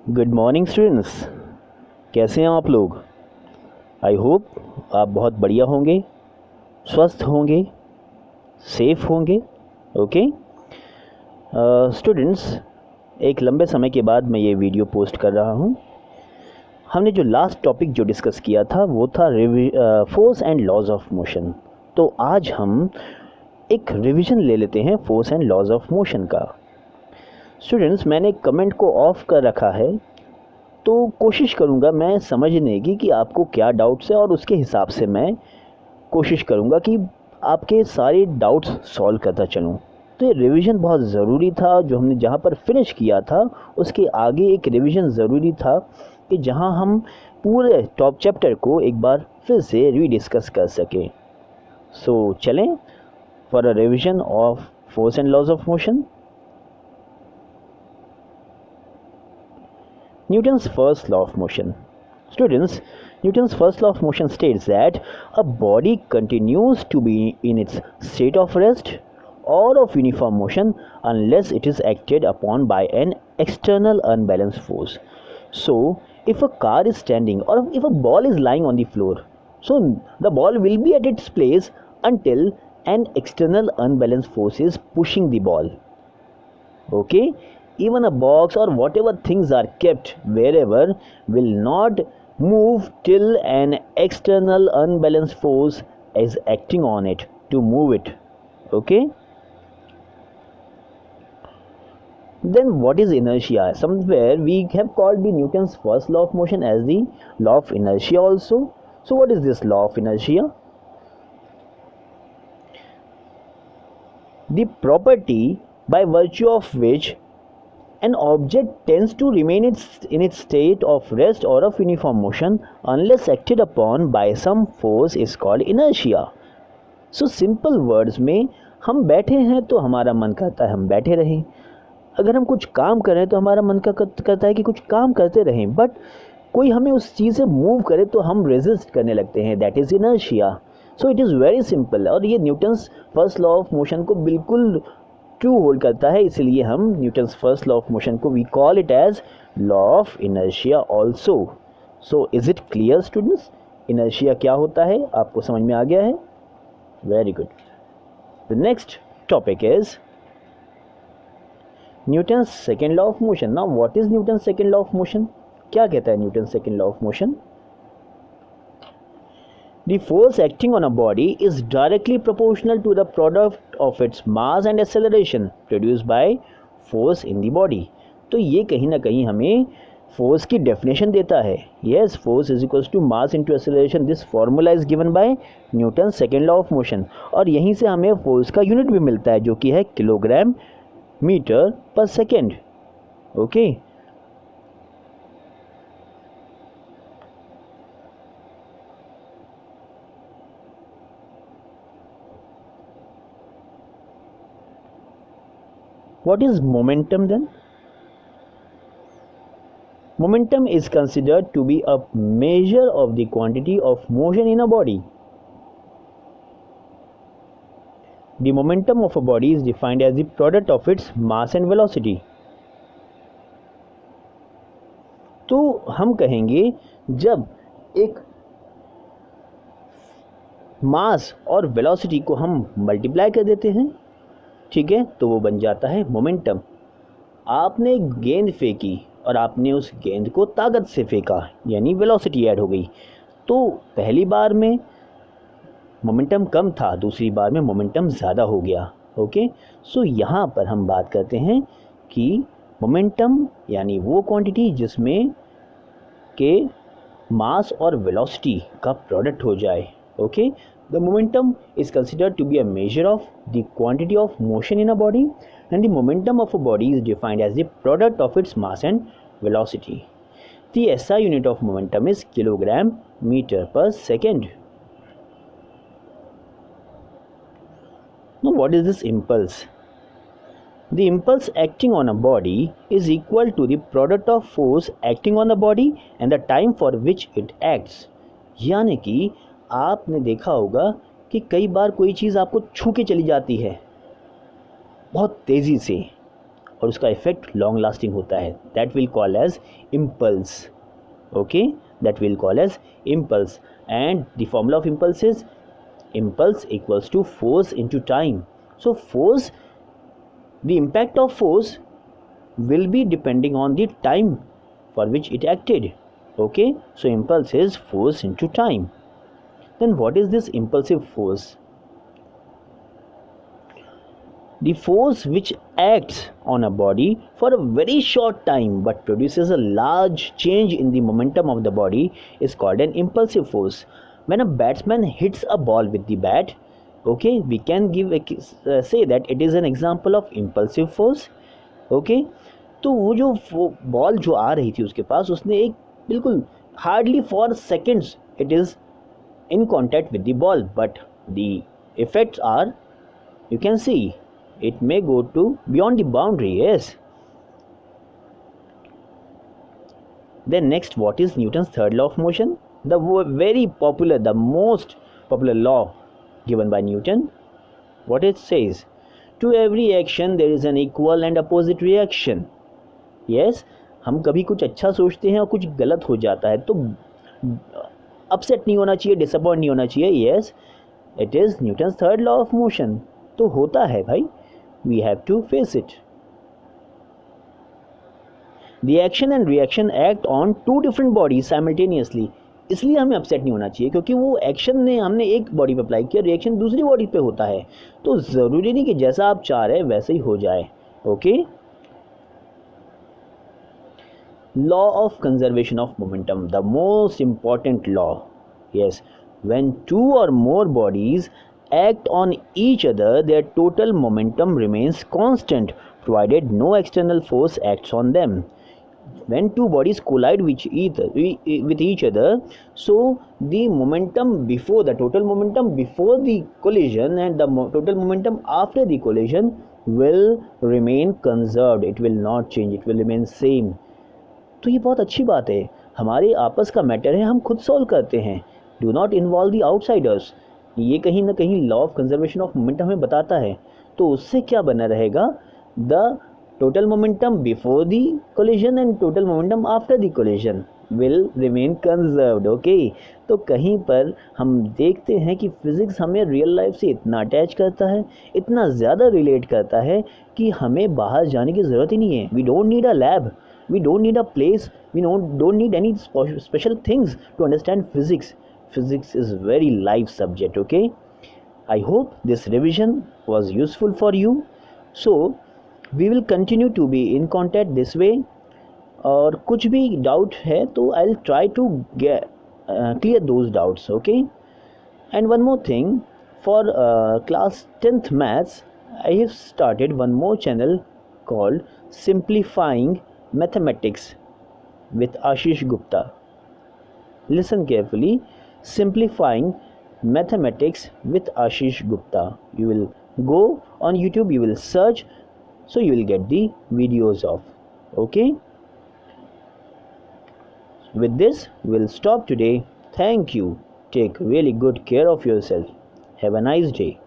Good morning students, कैसे हैं आप लोग। आई होप आप बहुत बढ़िया होंगे, स्वस्थ होंगे, सेफ होंगे। ओके स्टूडेंट्स, एक लंबे समय के बाद मैं ये वीडियो पोस्ट कर रहा हूँ। हमने जो लास्ट टॉपिक जो डिस्कस किया था वो था force and laws of motion. तो आज हम एक रिवीजन ले लेते हैं force and laws of motion का। स्टूडेंट्स, मैंने कमेंट को ऑफ कर रखा है, तो कोशिश करूँगा मैं समझने की कि आपको क्या डाउट्स है और उसके हिसाब से मैं कोशिश करूँगा कि आपके सारे डाउट्स सॉल्व करता चलूँ। तो ये रिवीजन बहुत ज़रूरी था। जो हमने जहाँ पर फिनिश किया था उसके आगे एक रिवीजन ज़रूरी था कि जहाँ हम पूरे टॉप चैप्टर को एक बार फिर से रीडिस्कस कर सकें। सो चलें for a revision of force and laws of motion. Newton's first law of motion. Students, Newton's first law of motion states that a body continues to be in its state of rest or of uniform motion unless it is acted upon by an external unbalanced force. So, if a car is standing or if a ball is lying on the floor, so the ball will be at its place until an external unbalanced force is pushing the ball. Okay, even a box or whatever things are kept wherever will not move till an external unbalanced force is acting on it to move it. Okay, then what is inertia? Somewhere we have called the Newton's first law of motion as the law of inertia also. So what is this law of inertia? The property by virtue of which an object tends to remain in its state of rest or of uniform motion unless acted upon by some force is called inertia. So simple words में, हम बैठे हैं तो हमारा मन करता है हम बैठे रहें, अगर हम कुछ काम कर रहे हैं तो हमारा मन करता है कि कुछ काम करते रहें, बट कोई हमें उस चीज़ से मूव करे तो हम रेजिस्ट करने लगते हैं, that is inertia. So it is very simple, और ये Newton's first law of motion को बिल्कुल ट्रू होल्ड करता है. इसलिए हम Newton's first law of motion को we call it as law of inertia also. So is it clear students, inertia क्या होता है आपको समझ में आ गया है? Very good. The next topic is Newton's second law of motion. Now what is Newton's second law of motion? क्या कहता है Newton's second law of motion? The force acting on a body is directly proportional to the product of its mass and acceleration produced by force in the body. तो ये कहीं ना कहीं हमें force की डेफिनेशन देता है. Yes, force is equals to mass into acceleration. This formula is given by Newton's second law of motion. और यहीं से हमें फोर्स का यूनिट भी मिलता है जो कि है किलोग्राम मीटर पर second. Okay, what is momentum then? Momentum is considered to be a measure of the quantity of motion in a body. The momentum of a body is defined as the product of its mass and velocity. तो हम कहेंगे जब एक मास और velocity को हम multiply कर देते हैं, ठीक है, तो वो बन जाता है मोमेंटम. आपने एक गेंद फेंकी और आपने उस गेंद को ताकत से फेंका, यानी वेलोसिटी ऐड हो गई. तो पहली बार में मोमेंटम कम था, दूसरी बार में मोमेंटम ज़्यादा हो गया. ओके, सो यहाँ पर हम बात करते हैं कि मोमेंटम यानी वो क्वांटिटी जिसमें के मास और वेलोसिटी का प्रोडक्ट हो जाए. Okay, the momentum is considered to be a measure of the quantity of motion in a body, and the momentum of a body is defined as the product of its mass and velocity. The SI unit of momentum is kilogram meter per second. Now what is this impulse? The impulse acting on a body is equal to the product of force acting on the body and the time for which it acts. यानी कि आपने देखा होगा कि कई बार कोई चीज़ आपको छू के चली जाती है बहुत तेज़ी से, और उसका इफेक्ट लॉन्ग लास्टिंग होता है. That will call as impulse. Okay, that will call as impulse. And the formula of impulse is impulse equals to force into time. So force, the impact of force will be depending on the time for which it acted. Okay, so impulse is force into time. Then what is this impulsive force? The force which acts on a body for a very short time but produces a large change in the momentum of the body is called an impulsive force. When a batsman hits a ball with the bat, okay, we can say that it is an example of impulsive force. Okay, तो वो जो ball जो आ रही थी उसके पास, उसने एक बिल्कुल hardly for seconds it is in contact with the ball, but the effects are, you can see, it may go to beyond the boundary. Yes. Then next, what is Newton's third law of motion? The very popular, the most popular law given by Newton. What it says: to every action there is an equal and opposite reaction. Yes, हम कभी कुछ अच्छा सोचते हैं और कुछ गलत हो जाता है तो अपसेट नहीं होना चाहिए, डिसअपॉइंट नहीं होना चाहिए. Yes, it is Newton's third law of motion. तो होता है भाई, we have to face it. The action and reaction act on two different bodies simultaneously. इसलिए हमें अपसेट नहीं होना चाहिए क्योंकि वो एक्शन ने हमने एक बॉडी पे अप्लाई किया, रिएक्शन दूसरी बॉडी पे होता है. तो ज़रूरी नहीं कि जैसा आप चाह रहे हैं वैसे ही हो जाए. Okay. Law of conservation of momentum, the most important law. Yes, when two or more bodies act on each other, their total momentum remains constant provided no external force acts on them. When two bodies collide with each other, so the momentum before, the total momentum before the collision and the total momentum after the collision will remain conserved. It will not change, it will remain same. तो ये बहुत अच्छी बात है, हमारे आपस का matter है, हम खुद सॉल्व करते हैं. Do not involve the outsiders. ये कहीं ना कहीं law of conservation of momentum हमें बताता है. तो उससे क्या बना रहेगा? The total momentum before the collision and total momentum after the collision will remain conserved. Okay, तो कहीं पर हम देखते हैं कि फिज़िक्स हमें रियल लाइफ से इतना अटैच करता है, इतना ज़्यादा रिलेट करता है कि हमें बाहर जाने की ज़रूरत ही नहीं है. We don't need a lab, we don't need a place, we don't need any special things to understand physics. Physics is very live subject. Okay, I hope this revision was useful for you. So we will continue to be in contact this way. और कुछ भी doubt है तो I'll try to clear those doubts. Okay, and one more thing, for class 10th maths I have started one more channel called Simplifying Mathematics with Ashish Gupta. Listen carefully. Simplifying Mathematics with Ashish Gupta. You will go on YouTube, you will search, so you will get the videos of. Okay. With this, we'll stop today. Thank you. Take really good care of yourself. Have a nice day.